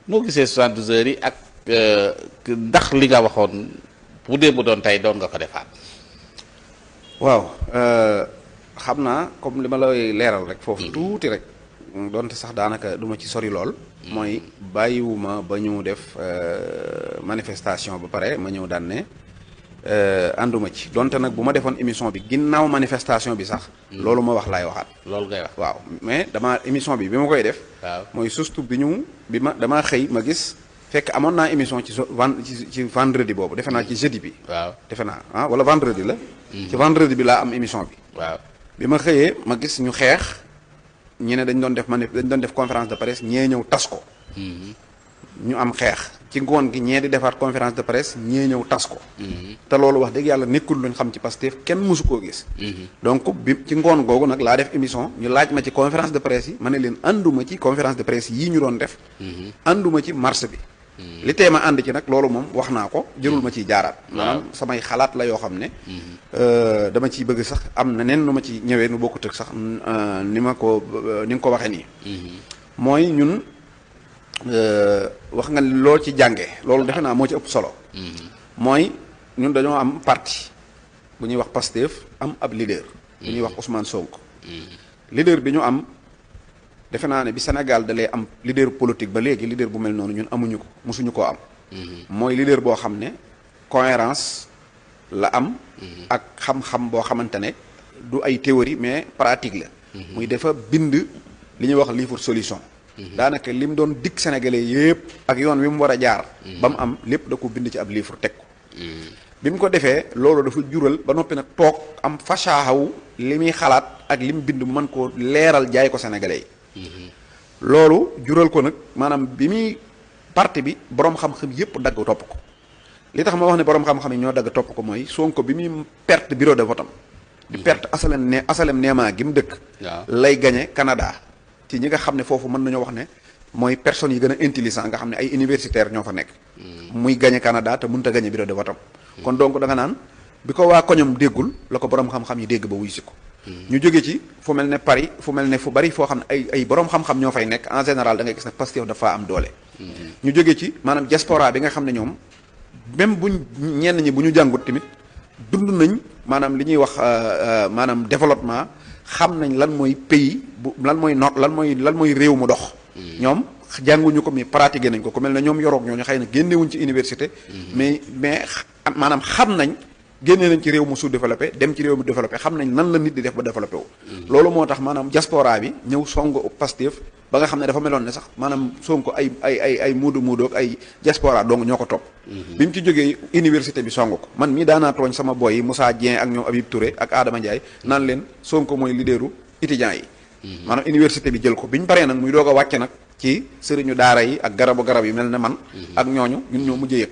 noo gisee 72 heures yi ak ndax li nga waxoon bu dee mu doon tey doon nga ko defaat. waaw xam naa comme li ma lay leeral rek foofu tuuti rek donte sax daanaka duma ci sori lool. mooy bàyyiwuma ba ñu def manifestation ba pare ma ñëw daan ne ànduma ci donte nag bu ma defoon émission bi ginnaaw manifestation bi sax. loolu ma wax laay waxaat. loolu ngay wax waaw mais dama émission bi ma koy def. waaw mooy surtout bi ma damaa xëy ma gis fekk amoon naa émission ci vendredi boobu defe naa ci jeudi bi. waaw defe naa wala vendredi la. ci vendredi bi laa am émission bi. waaw bi ma xëyee ma gis ñu xeex ñu ne dañ doon def conférence de presse ñee ñëw tas ko. ñu am xeex ci ngoon gi ñee di defaat conférence de presse ñee ñëw tas ko. te loolu wax dëgg yàlla nekkul luñ xam ci Pastef kenn mësu koo gis. donc bi ci ngoon googu nag laa def émission ñu laaj ma ci conférence de presse yi ma ne leen ànduma ci conférence de presse yii ñu doon def. ànduma ci marche bi. li tee ma ànd ci nag loolu moom wax naa ko jërul ma ciy jaaraat. maanaam samay xalaat la yoo xam ne. dama ciy bëgg sax am na nen nu ma ci ñëwee nu bokkut ak sax ni nga ko waxee nii. mooy ñun. wax nga loo ci jànge loolu defe naa moo ci ëpp solo. mooy ñun dañoo am parti bu ñuy wax Pastef am ab leader. bu ñuy wax Ousmane Sonko. leader bi ñu am defe naa ne bi Sénégal da lay am leader politique ba léegi leader bu mel noonu ñun amuñu ko mosuñu koo am. mooy leader boo xam ne cohérence la am. ak xam-xam boo xamante ne du ay théorie mais pratique la. muy dafa bind li ñuy wax livre solution. daanaka lim doon dikk sénégalais yépp ak yoon wi mu war a jaar. ba mu am lépp da ko bind ci ab livre teg ko. bi mu ko defee loolu dafa jural ba noppi nag toog am fasaaxaw li muy xalaat ak li mu bind mu mën koo leeral jaay ko sénégalais yi. loolu jural ko nag maanaam bi muy parti bi borom xam-xam yépp dagg topp ko li tax ma wax ne borom xam-xam yi ñoo dagg topp ko mooy Sonko bi muy perte bureau de vote am. di perte asalem neemaa gi mu dëkk. lay gañe Canada. ci ñi nga xam ne foofu mën nañoo wax ne mooy personnes yi gën a intelligent nga xam ne ay universitaires ñoo fa nekk. muy gagné Canada te mënut a gagné bureau de vote am. kon donc da nga naan bi ko waa koñom déggul la ko borom xam-xam yi dégg ba wuy si ko. ñu jóge ci fu mel ne Paris fu mel ne fu bari foo xam ne ay borom xam-xam ñoo fay nekk en général da ngay gis ne Pastef dafa am doole. ñu jóge ci maanaam diaspora bi nga xam ne ñoom même ñenn ñi bu ñu jàngut tamit dund nañ maanaam li ñuy wax maanaam développement. xam nañ lan mooy pays bu lan mooy réew mu dox. ñoom jànguñu ko mais pratiqué nañ ko ku mel ne ñoom yoroog ñooñu xëy na génnewuñ ci université. mais maanaam xam nañ génne nañ ci réew mu sous-développé dem ci réew mu développé xam nañ nan la nit di def ba développé wu. loolu moo tax maanaam diaspora bi ñëw songo Pastef ba nga xam ne dafa meloon ne sax maanaam Sonko ay muudu ak ay diaspora donc ñoo ko topp. bi mu ci jógee université bi song ko man mii daanaa tooñ sama boy yi Moussa Dieng ak ñoom Habib Touré ak Adama Ndiaye naan leen Sonko mooy leaderu étudiants yi. maanaam université bi jël ko bi ñu paree nag muy doog a wàcc nag ci sëriñu daara yi ak garab yi mel ne man. ak ñooñu ñun ñoo mujjee yëg.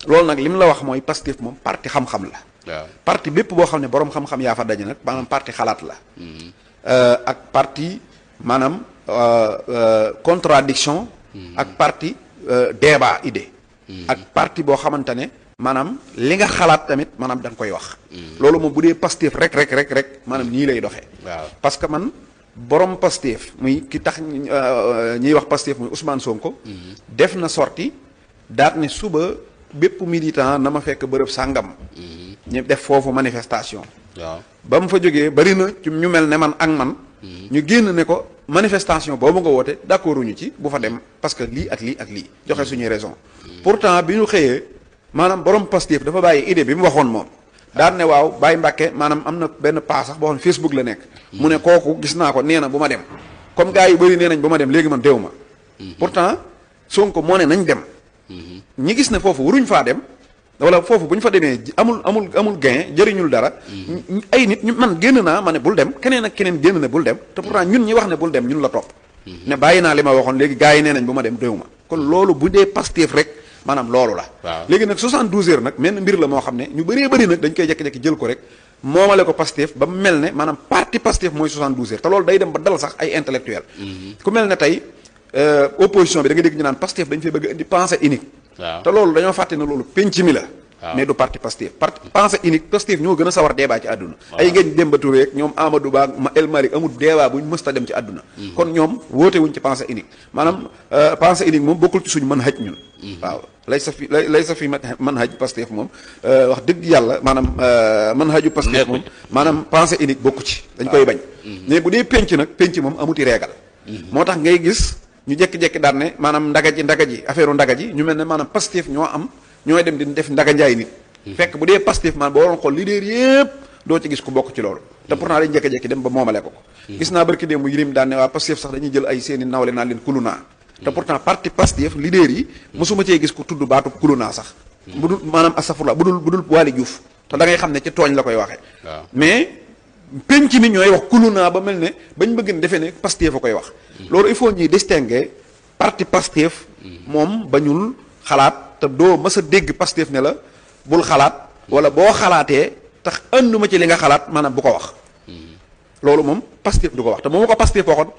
loolu nag li mu la wax mooy Pastef moom parti xam-xam la. waaw parti bépp boo xam ne borom xam-xam yaa fa daje nag maanaam parti xalaat la. ak parti maanaam contradiction ak parti débat idée. ak parti boo xamante ne maanaam li nga xalaat tamit maanaam da nga koy wax. loolu moom bu dee Pastef rek maanaam nii lay doxee. waaw parce que man borom Pastef muy ki tax ñuy wax Pastef muy Ousmane Sonko. def na sorti daat ne suba bépp militant na ma fekk bërëb sàngam. ñu def foofu manifestation. waaw ba mu fa jógee bari na ñu mel ne man ak man. ñu génn ne ko manifestation boobu nga woote d'accorduñu ci bu fa dem parce que lii ak lii ak lii joxe suñuy raison. pourtant bi ñu xëyee maanaam borom Pastef dafa bàyyi idée bi mu waxoon moom. daan ne waaw Baye Mbacke maanaam am na benn paa sax boo xam ne Facebook la nekk. mu ne kooku gis naa ko nee na bu ma dem. comme gars yu bëri nee nañ bu ma dem léegi man dew ma. pourtant Sonko moo ne nañ dem. ñi gis ne foofu waruñ faa dem. wala foofu bu ñu fa demee amul gain jëriñul dara. ay nit ñu man génn naa ma ne bul dem keneen ak keneen génn ne bul dem te pourtant ñun ñi wax ne bul dem ñun la topp. ne bàyyi naa li ma waxoon léegi gars yi nee nañ bu ma dem déw ma kon loolu bu dee Pastef rek maanaam loolu la. waaw léegi nag 72 heures nag menn mbir la moo xam ne ñu bëree bëri nag dañ koy jékki-jékki jël ko rek moomale ko Pastef ba mel ne maanaam parti Pastef mooy 72 heures te loolu day dem ba dal sax ay intellectuel ku mel ne tey opposition bi da nga dégg ñu naan Pastef dañ fay bëgg indi pensée unique. waaw te loolu dañoo fàtte ne loolu penc mi la mais du parti Pastef parti pensée unique Pastef ñoo gën a sawar débat ci àdduna ay ngeen Demba Touré ak ñoom Amadou Ba El Malick amul débat buñ mësta dem ci àdduna kon ñoom woote wuñ ci pensée unique maanaam pensée unique moom bokkul ci suñu mën haj ñun waaw lay sa fi mën haj Pastef moom wax dëgg yàlla maanaam mën haju Pastef moom maanaam pensée unique bokku ci dañ koy bañ mais bu dee penc nag penc moom amuti réegal moo tax ngay gis ñu jekki-jekki daan ne maanaam ndaga ji affaire ndaga ji ñu mel ne maanaam Pastef ñooy dem di def ndaga njaay nit fekk bu dee Pastef man boo waroon xool leader yëpp doo ci gis ku bokk ci loolu te pourtant dañ jekki-jekki dem ba moomale ko gis naa barki démb yirim daan ne waa Pastef sax dañuy jël ay seeni nawle naan leen kuluna te pourtant parti Pastef leader yi mosuma cee gis ku tudd baatu kuluna sax bu dul maanaam astafurlah bu dul Waly Diouf te da ngay xam ne ci tooñ la koy waxee mais penc mi ñooy wax kuluna ba mel ne bañ bëgg ne defee ne Pastef a koy wax loolu il faut ñuy distinguer parti Pastef moom bañul xalaat te doo mës a dégg Pastef ne la bul xalaat wala boo xalaatee tax ànduma ci li nga xalaat maanaam bu ko wax loolu moom Pastef du ko wax te moom ko Pastef waxoon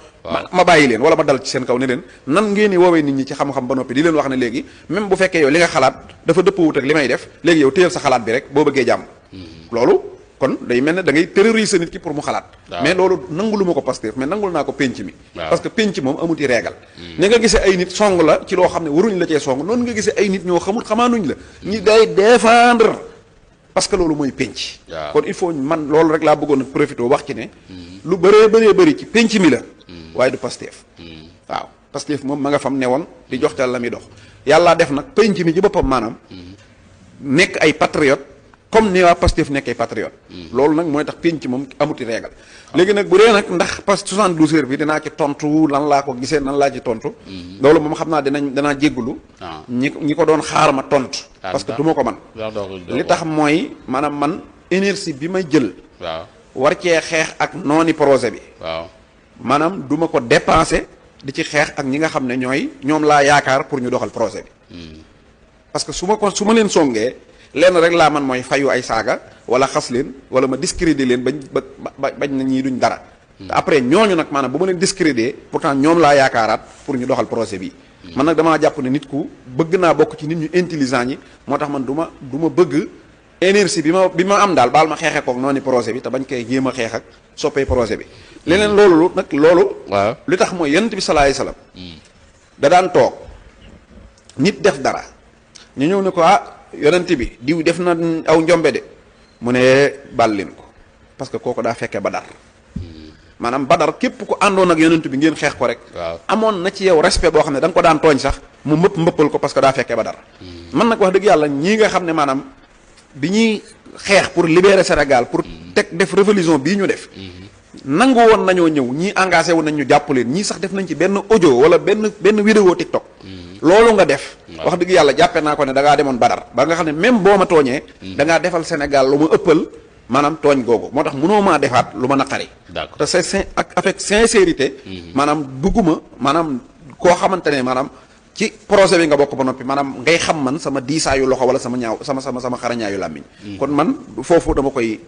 ma bàyyi leen wala ma dal ci seen kaw ne leen nan ngeen di woowee nit ñi ci xam-xam ba noppi di leen wax ne léegi même bu fekkee yow li nga xalaat dafa dëppwut ak li may def léegi yow téyel sa xalaat bi rek boo bëggee jàmm loolu kon day mel ne da ngay terroriser nit ki pour mu xalaat mais loolu nangulu ma ko Pastef mais nangul naa ko penc mi parce que penc moom amuti réegal ni nga gisee ay nit song la ci loo xam ne waruñ la cee song noonu nga gisee ay nit ñoo xamul xamaanuñ la ñi day défendre parce que loolu mooy penc kon il faut man loolu rek laa bëggoon a profité wax ci ne lu bëri ci penc mi la waaye du Pastef waaw Pastef moom ma nga fam ne woon di joxtal la muy dox yàllaa def nag penc mi ci boppam maanaam nekk ay patriote comme ni waa Pastef nekkee patriote loolu nag mooy tax penc moom amuti régal léegi nag bu dee nag ndax parce que 72 heures bi dinaa ci tontu lan laa ko gisee nan laa ci tontu loolu moom xam naa danaa jéggulu ñi ko doon xaar ma tontu parce que du ma ko man li tax mooy maanaam man énergie bi may jël war cee xeex ak nooni projet bi maanaam du ma ko dépenser di ci xeex ak ñi nga xam ne ñoom laa yaakaar pour ñu doxal projet bi parce que su ma leen songee lenn rek laa man mooy fayu ay saaga wala xas leen wala ma discréditer leen bañ na ñii duñ dara te après ñooñu nag maanaam bu ma leen discréditer pourtant ñoom laa yaakaaraat pour ñu doxal projet bi man nag damaa jàpp ne nit ku bëgg naa bokk ci nit ñu intelligent ñi moo tax man du ma bëgg énergie bi ma am daal baal ma xeexee koog noonu projet bi te bañ koy jéem a xeex ak soppee projet bi leneen loolu nag li tax mooy yonent bi sallallahu alayhi wasallam da daan toog nit def dara ñu ñëw ne ko yonent bi diw def na aw njombe de mu ne bal leen ko parce que kooku daa fekkee Badar maanaam Badar képp ku àndoon ak yonent bi ngeen xeex ko rek amoon na ci yow respect boo xam ne da nga ko daan tooñ sax mu mbëppal ko parce que daa fekkee Badar man nag wax dëgg yàlla ñii nga xam ne maanaam bi ñuy xeex pour libérer Sénégal pour def révolution bii ñu def nangu woon nañoo ñëw ñii engagé wu nañ ñu jàpp leen ñii sax def nañ ci benn audio wala benn vidéo TikTok loolu nga def wax dëgg yàlla jàppe naa ko ne da ngaa demoon Badar ba nga xam ne même boo ma tooñee da ngaa defal Sénégal lu ma ëppal maanaam tooñ googu moo tax mënoo maa defaat lu ma naqari te c'est avec sincérité maanaam bugguma maanaam koo xamante ne maanaam ci projet bi nga bokk ba noppi maanaam ngay xam man sama diisaayu loxo wala sama ñaaw sama xarañaayu làmmiñ kon man foofu dama koy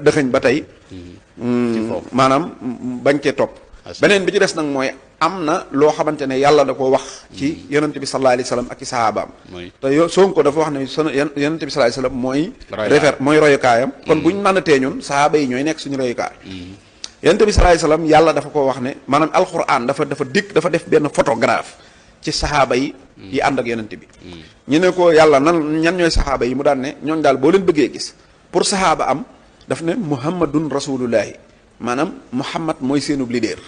dëxëñ ba tey maanaam bañ cee topp beneen bi ci des nag mooy am na loo xamante ne yàlla da ko wax ci yonente bi sallallahu alayhi wasallam ak i sahabaam te Sonko dafa wax ne yonente bi sallallahu alayhi wasallam mooy royukaayam kon buñ mànnatee ñun sahaba yi ñooy nekk suñu royukaay yonente bi sallallahu alayhi wasallam yàlla dafa ko wax ne maanaam alquran dafa def benn photographe ci sahaaba yi ànd ak yonente bi ñu ne ko yàlla ñan ñooy sahaaba yi mu daan ne ñooñ daal boo leen bëggee gis pour sahaaba am daf ne muhammadun rasulullahi maanaam Muhammad mooy seenub leader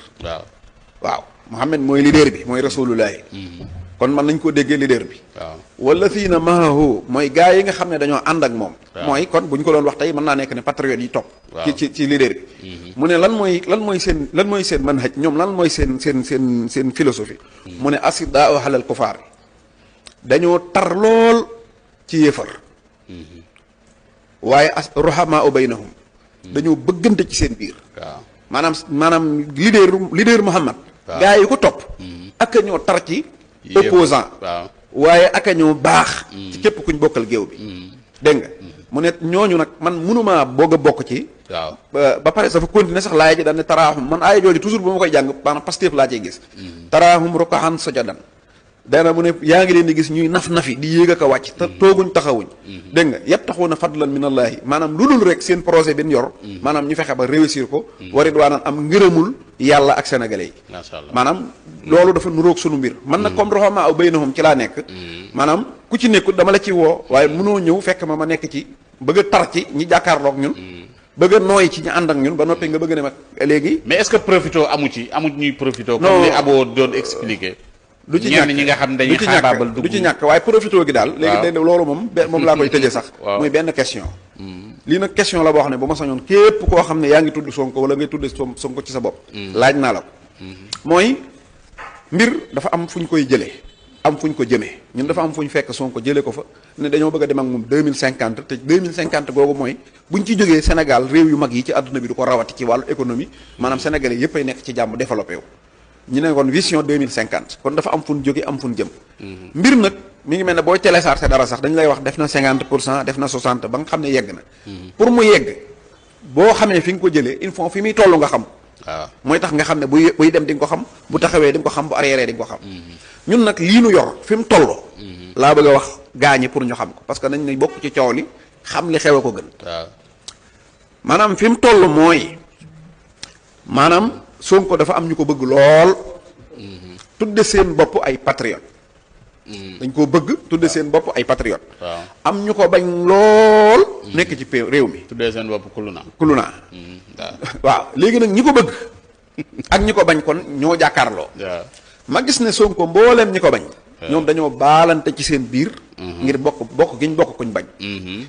waaw Muhammad mooy leader bi mooy rasulullahi kon man nañ ko déggee leader bi wallathina maahu mooy gaa yi nga xam ne dañoo ànd ak moom mooy kon bu ñu ko doon wax tey mën naa nekk ne patriote yi topp ci leader bi mu ne lan mooy seen manhaj ñoom lan mooy seen philosophie mu ne asidaa alal kufaar dañoo tar lool ci yéefar waaye ruhamaa baynahum dañoo bëggante ci seen biir maanaam leader Muhammad gaa yi ko topp ak a ñoo tar ci opposant waaye ak a ñoo baax ci képp kuñ bokkal géew bi dégg nga mu ne ñooñu nag man mënumaa boog a bokk ci ba pare dafa continuer sax laaya ji daan ne taraahum man aaya jooju toujours bu ma koy jàng maanaam Pastef laa ciy gis taraahum rukaan sajadan dana mu ne yaa ngi leen di gis ñuy naf-nafi di yéeg ak a wàcc te tooguñ taxawuñ dégg nga yabtaxuuna fadlan min allaahi maanaam lu dul rek seen projet bi ñu yor maanaam ñu fexe ba réussir ko warit waanaan am ngërëmul yàlla ak sénégalais yi macha allah maanaam loolu dafa nuroog sunu mbir man nag comme roxamaa aw baynahum ci laa nekk maanaam ku ci nekkul dama la ci woo waaye mënoo ñëw fekk ma nekk ci bëgg a tar ci ñi jàkkaarloog ñun bëgg a nooy ci ñu ànd ak ñun ba noppi nga bëgg ne ma léegi mais est-ce que profito amu ci ñuy profito Non. comme li Abo doon expliquer du ci ñenn ñàkk ñi nga xam ne dañuy du ci xaabaabal ñàkk dugg du ci ñàkk waaye profito gi daal léegi Waaw. day loolu moom laa koy tëjee sax Waaw. muy benn question lii nag question la boo xam ne bu ma sañoon képp koo xam ne yaa ngi tudd Sonko wala ngay tudd Sonko ci sa bopp laaj naa la ko mooy mbir dafa am fu ñu koy jëlee am fu ñu ko jëmee ñun dafa am fu ñu fekk Sonko jëlee ko fa ne dañoo bëgg a dem ak moom 2050 te 2050 googu mooy buñ ci jógee Sénégal réew yu mag yi ci àdduna bi du ko rawati ci wàllu économie maanaam sénégalais yépp ay nekk ci jàmm développé wu ñu ne kon vision 2050 kon dafa am fu ñu jógee am fu ñu jëm mbir nag mi ngi mel ne booy téléchargé dara sax dañu lay wax def na 50% def na 60 ba nga xam ne yegg na pour mu yegg boo xamee fi nga ko jëlee il faut fi muy toll nga xam waaw mooy tax nga xam ne buy dem di nga ko xam bu taxawee di nga ko xam bu arrière di nga ko xam ñun nag lii nu yor fi mu toll laa bëgg a wax gaañi pour ñu xam ko parce que nañ ne bokk ci coow li xam li xew a ko gën waaw maanaam fi mu toll mooy maanaam Sonko dafa am ñu ko bëgg lool tudde seen bopp ay patriote dañ koo bëgg tudde seen bopp ay patriote waaw am ñu ko bañ lool nekk ci réew mi tuddee seen bopp kuluna kulu naa waaw waaw léegi nag ñi ko bëgg ak ñi ko bañ kon ñoo jàkkaarloo waaw ma gis ne Sonko mbooleem ñi ko bañ ñoom dañoo baalante ci seen biir ngir bokk giñ bokk kuñ bañ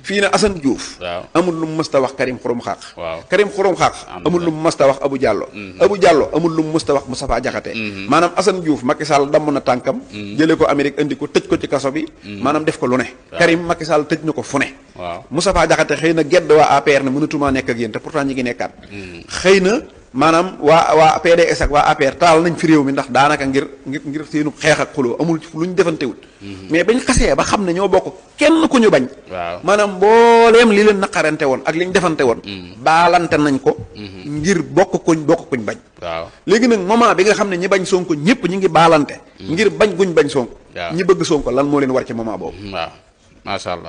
fii ne Assane Diouf waaw amul lu mu mësta wax Karim Xurum Xaq waaw Karim Xurum Xaq amul lu mu mësta wax Abou Diallo Abou Diallo amul lu mu mësta wax Moustapha Diakhaté maanaam Assane Diouf Macky Sall damm na tànkam jëlee ko Amérique indi ko tëj ko ci kaso bi maanaam def ko lu ne Karim Macky Sall tëj na ko fu ne waaw Moustapha Diakhaté xëy na gedd waa APR ne mënatumaa nekk ak yéen te pourtant ñi ngi nekkaat xëy na maanaam waa PDS ak waa APR taal nañ fi réew mi ndax daanaka ngir seenu xeex ak xuloo amul lu ñu defantewul mais bañ xasee ba xam ne ñoo bokk kenn ku ñu bañ waaw maanaam mbooleem li leen naqarante woon ak li ñu defante woon baalante nañ ko ngir bokk kuñ bañ waaw léegi nag moment bi nga xam ne ñi bañ Sonko ñëpp ñi ngi baalante ngir bañ guñ bañ Sonko waaw ñi bëgg Sonko lan moo leen war ci moment boobu waaw macha allah